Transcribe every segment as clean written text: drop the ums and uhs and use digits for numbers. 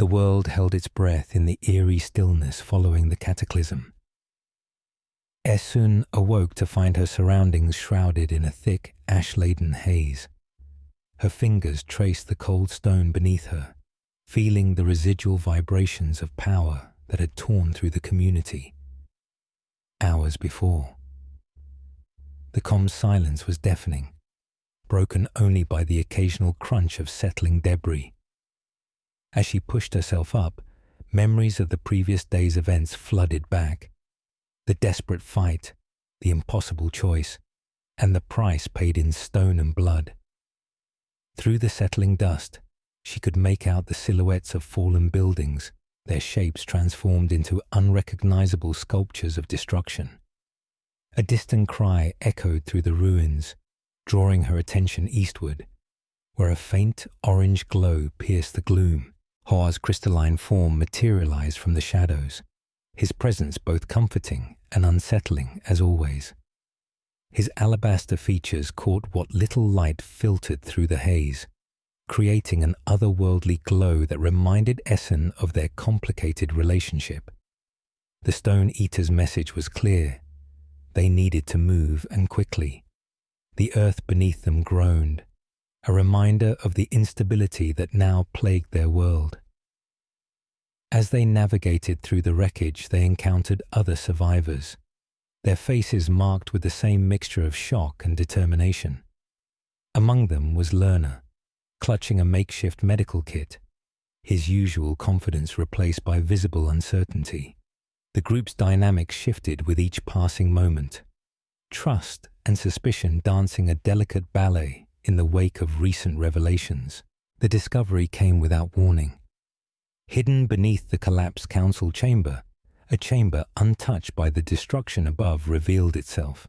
The world held its breath in the eerie stillness following the cataclysm. Esun awoke to find her surroundings shrouded in a thick, ash-laden haze. Her fingers traced the cold stone beneath her, feeling the residual vibrations of power that had torn through the community hours before. The calm silence was deafening, broken only by the occasional crunch of settling debris. As she pushed herself up, memories of the previous day's events flooded back. The desperate fight, the impossible choice, and the price paid in stone and blood. Through the settling dust, she could make out the silhouettes of fallen buildings, their shapes transformed into unrecognizable sculptures of destruction. A distant cry echoed through the ruins, drawing her attention eastward, where a faint orange glow pierced the gloom. Hoa's crystalline form materialized from the shadows, his presence both comforting and unsettling as always. His alabaster features caught what little light filtered through the haze, creating an otherworldly glow that reminded Essen of their complicated relationship. The Stone Eater's message was clear. They needed to move, and quickly. The earth beneath them groaned, a reminder of the instability that now plagued their world. As they navigated through the wreckage, they encountered other survivors, their faces marked with the same mixture of shock and determination. Among them was Lerner, clutching a makeshift medical kit, his usual confidence replaced by visible uncertainty. The group's dynamics shifted with each passing moment, trust and suspicion dancing a delicate ballet in the wake of recent revelations. The discovery came without warning. Hidden beneath the collapsed council chamber, a chamber untouched by the destruction above revealed itself.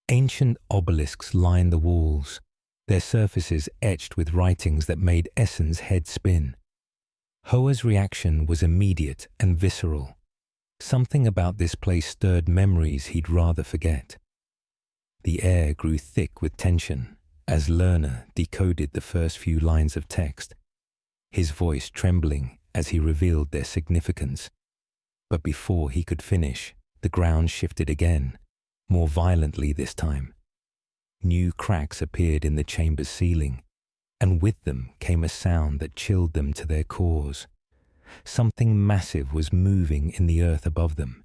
Ancient obelisks lined the walls, their surfaces etched with writings that made Essen's head spin. Hoa's reaction was immediate and visceral. Something about this place stirred memories he'd rather forget. The air grew thick with tension as Lerner decoded the first few lines of text, his voice trembling as he revealed their significance. But before he could finish, the ground shifted again, more violently this time. New cracks appeared in the chamber's ceiling, and with them came a sound that chilled them to their cores. Something massive was moving in the earth above them.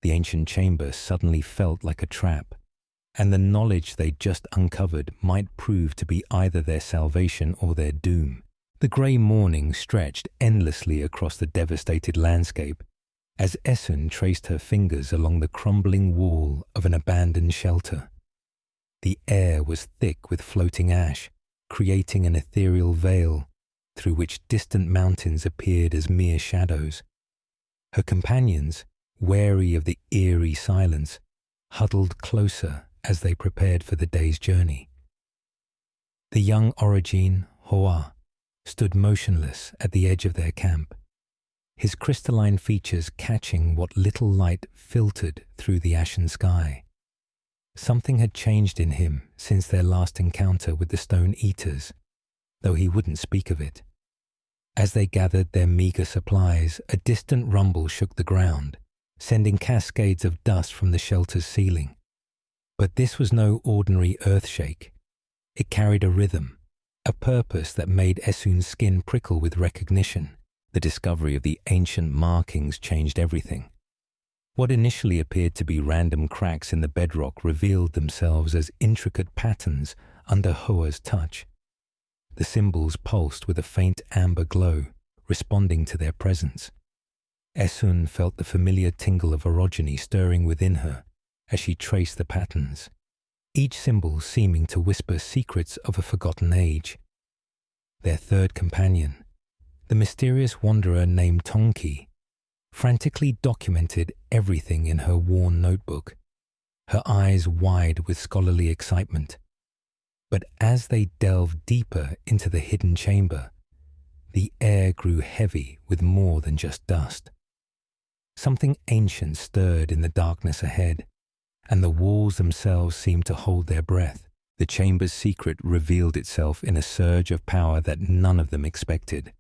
The ancient chamber suddenly felt like a trap, and the knowledge they'd just uncovered might prove to be either their salvation or their doom. The grey morning stretched endlessly across the devastated landscape as Essen traced her fingers along the crumbling wall of an abandoned shelter. The air was thick with floating ash, creating an ethereal veil through which distant mountains appeared as mere shadows. Her companions, wary of the eerie silence, huddled closer as they prepared for the day's journey. The young Origine, Hoa, stood motionless at the edge of their camp, his crystalline features catching what little light filtered through the ashen sky. Something had changed in him since their last encounter with the Stone Eaters, though he wouldn't speak of it. As they gathered their meager supplies, a distant rumble shook the ground, sending cascades of dust from the shelter's ceiling. But this was no ordinary earthshake. It carried a rhythm, a purpose that made Essun's skin prickle with recognition. The discovery of the ancient markings changed everything. What initially appeared to be random cracks in the bedrock revealed themselves as intricate patterns under Hoa's touch. The symbols pulsed with a faint amber glow, responding to their presence. Essun felt the familiar tingle of orogeny stirring within her as she traced the patterns, each symbol seeming to whisper secrets of a forgotten age. Their third companion, the mysterious wanderer named Tonki, frantically documented everything in her worn notebook, her eyes wide with scholarly excitement. But as they delved deeper into the hidden chamber, the air grew heavy with more than just dust. Something ancient stirred in the darkness ahead, and the walls themselves seemed to hold their breath. The chamber's secret revealed itself in a surge of power that none of them expected.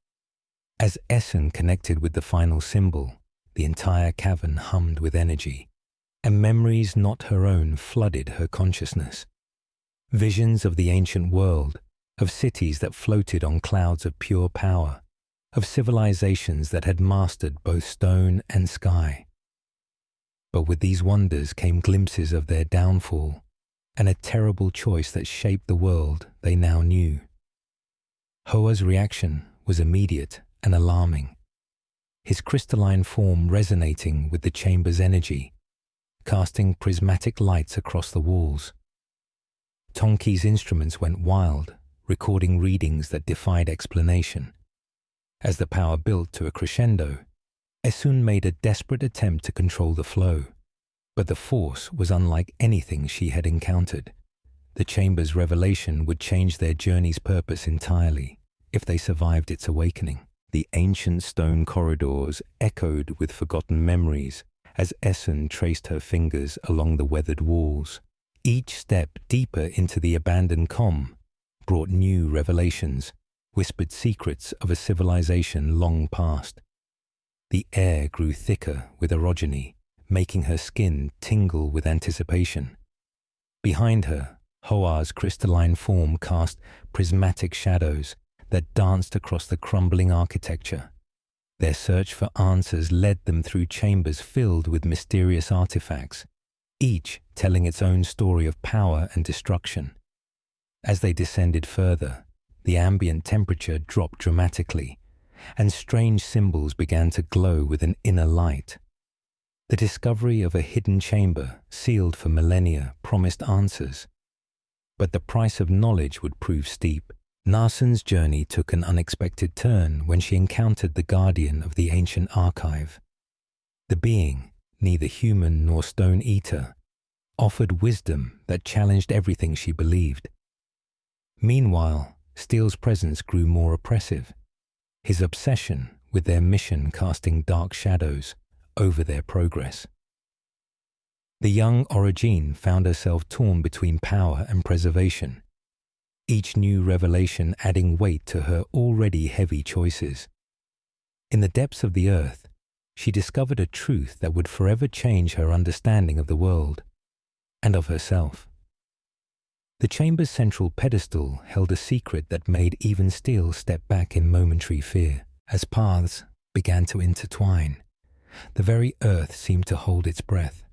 As Essen connected with the final symbol, the entire cavern hummed with energy, and memories not her own flooded her consciousness. Visions of the ancient world, of cities that floated on clouds of pure power, of civilizations that had mastered both stone and sky. But with these wonders came glimpses of their downfall, and a terrible choice that shaped the world they now knew. Hoa's reaction was immediate and alarming, his crystalline form resonating with the chamber's energy, casting prismatic lights across the walls. Tonki's instruments went wild, recording readings that defied explanation. As the power built to a crescendo, Essun made a desperate attempt to control the flow, but the force was unlike anything she had encountered. The chamber's revelation would change their journey's purpose entirely if they survived its awakening. The ancient stone corridors echoed with forgotten memories as Essun traced her fingers along the weathered walls. Each step deeper into the abandoned com brought new revelations, whispered secrets of a civilization long past. The air grew thicker with orogeny, making her skin tingle with anticipation. Behind her, Hoa's crystalline form cast prismatic shadows that danced across the crumbling architecture. Their search for answers led them through chambers filled with mysterious artifacts, each telling its own story of power and destruction. As they descended further, the ambient temperature dropped dramatically, and strange symbols began to glow with an inner light. The discovery of a hidden chamber, sealed for millennia, promised answers. But the price of knowledge would prove steep. Narsen's journey took an unexpected turn when she encountered the guardian of the ancient archive. The being, neither human nor stone eater, offered wisdom that challenged everything she believed. Meanwhile, Steele's presence grew more oppressive, his obsession with their mission casting dark shadows over their progress. The young Origine found herself torn between power and preservation, each new revelation adding weight to her already heavy choices. In the depths of the earth, she discovered a truth that would forever change her understanding of the world and of herself. The chamber's central pedestal held a secret that made even Steele step back in momentary fear. As paths began to intertwine, the very earth seemed to hold its breath.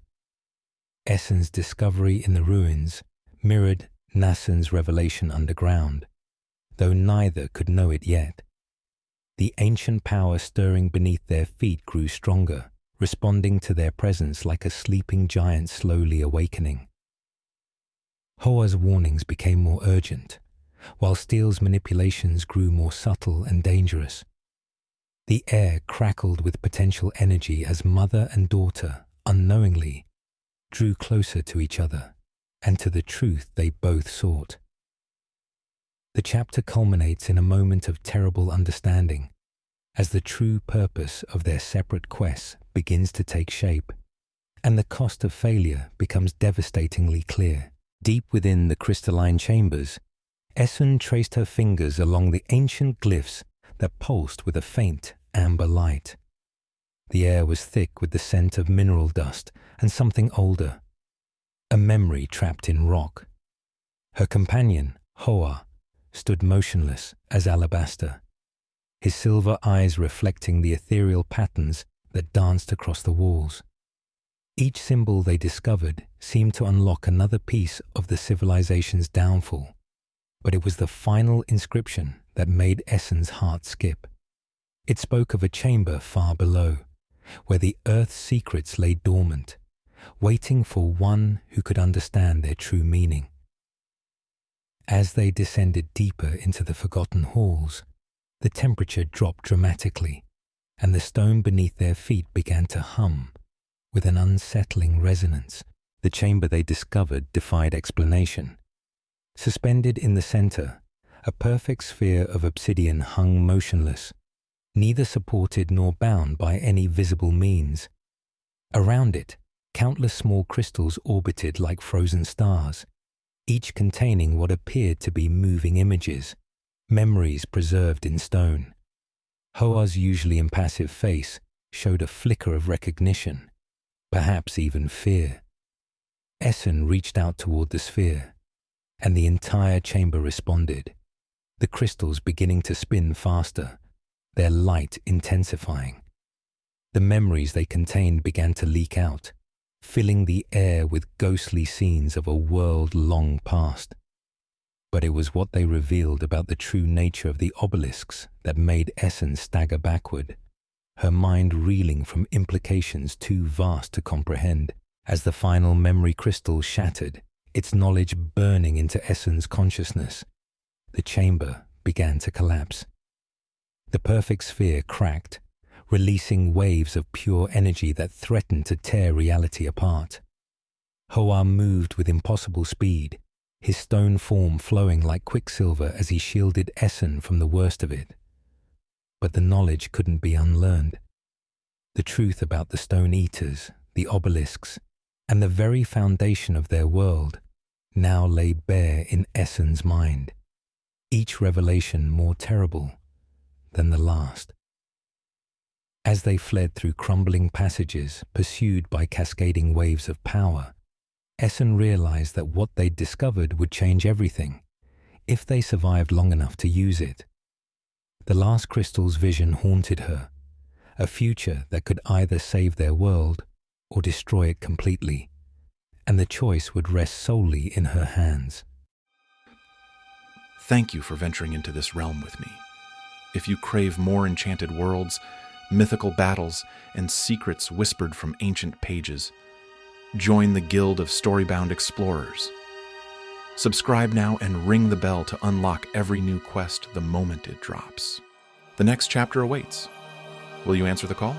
Essen's discovery in the ruins mirrored Nassen's revelation underground, though neither could know it yet. The ancient power stirring beneath their feet grew stronger, responding to their presence like a sleeping giant slowly awakening. Hoa's warnings became more urgent, while Steele's manipulations grew more subtle and dangerous. The air crackled with potential energy as mother and daughter, unknowingly, drew closer to each other and to the truth they both sought. The chapter culminates in a moment of terrible understanding, as the true purpose of their separate quests begins to take shape, and the cost of failure becomes devastatingly clear. Deep within the crystalline chambers, Essun traced her fingers along the ancient glyphs that pulsed with a faint amber light. The air was thick with the scent of mineral dust and something older, a memory trapped in rock. Her companion, Hoa, stood motionless as alabaster, his silver eyes reflecting the ethereal patterns that danced across the walls. Each symbol they discovered seemed to unlock another piece of the civilization's downfall, but it was the final inscription that made Essen's heart skip. It spoke of a chamber far below, where the earth's secrets lay dormant, waiting for one who could understand their true meaning. As they descended deeper into the forgotten halls, the temperature dropped dramatically, and the stone beneath their feet began to hum with an unsettling resonance. The chamber they discovered defied explanation. Suspended in the center, a perfect sphere of obsidian hung motionless, neither supported nor bound by any visible means. Around it, countless small crystals orbited like frozen stars, each containing what appeared to be moving images, memories preserved in stone. Hoar's usually impassive face showed a flicker of recognition, perhaps even fear. Essen reached out toward the sphere, and the entire chamber responded, the crystals beginning to spin faster, their light intensifying. The memories they contained began to leak out, filling the air with ghostly scenes of a world long past. But it was what they revealed about the true nature of the obelisks that made Essen stagger backward, her mind reeling from implications too vast to comprehend. As the final memory crystal shattered, its knowledge burning into Essen's consciousness, the chamber began to collapse. The perfect sphere cracked, releasing waves of pure energy that threatened to tear reality apart. Hoar moved with impossible speed, his stone form flowing like quicksilver as he shielded Essen from the worst of it. But the knowledge couldn't be unlearned. The truth about the stone eaters, the obelisks, and the very foundation of their world now lay bare in Essen's mind, each revelation more terrible than the last. As they fled through crumbling passages pursued by cascading waves of power, Essen realized that what they'd discovered would change everything, if they survived long enough to use it. The last crystal's vision haunted her, a future that could either save their world or destroy it completely, and the choice would rest solely in her hands. Thank you for venturing into this realm with me. If you crave more enchanted worlds, mythical battles, and secrets whispered from ancient pages, join the Guild of Storybound Explorers. Subscribe now and ring the bell to unlock every new quest the moment it drops. The next chapter awaits. Will you answer the call?